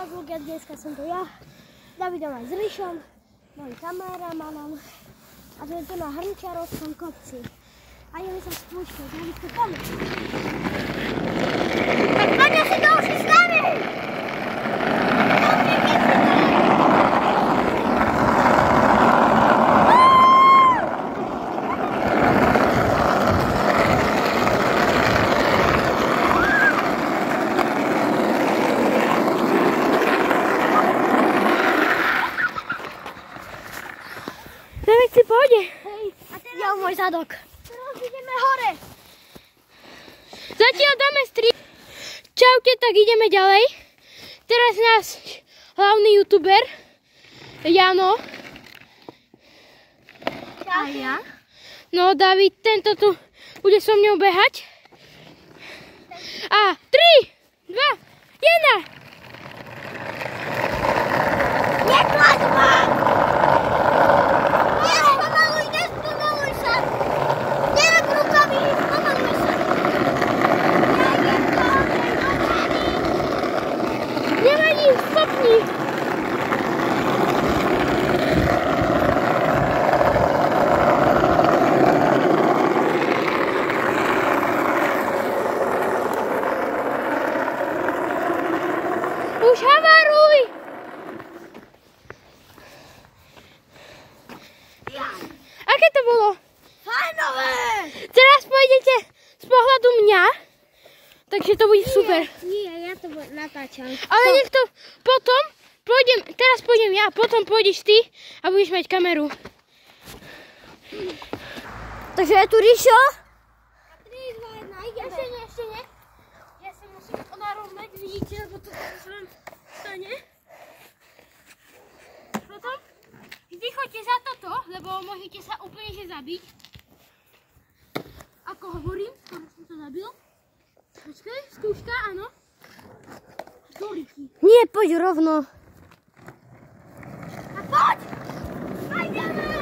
vlog, a dneska som tu ja, Davidom aj s Rišom, mojím kameramanom a sme tu na Hrnčiarovskom kopci. A ideme sa spúšťať, Davidko, poďme. Tak poďme si to už s nami! David si pôjde. Hej, a teraz ja môj zadok. Teraz ideme hore. Zatiaľ dáme Čaute, tak ideme ďalej. Teraz nás hlavný youtuber Jano. A ja? No, David, tento tu bude so mňou behať. A 3, 2, 1. Nekláď ma! Nespomaluj sa! Nerob rukami, spomaluj sa! Ja idem do ceny! Nevadí, stopni. Už havaruj! Aké to bolo? Fajnové! Teraz pôjdete z pohľadu mňa, takže to bude super. Nie, ja to natáčam. Ale nech to potom, teraz pôjdem ja, potom pôjdeš ty a budeš mať kameru. Takže je tu Rišo. A 3, 2, 1, ideme. Ešte nie. Ja sa musím narovnať, vidíte, lebo to sa vám stane. Potom vždy choďte za toto, lebo môžete sa úplne že zabiť. Ako hovorím, skoro som to zabil. Počkaj, skúška, áno. Stolíky. Nie, poď rovno. A poď! Ideme!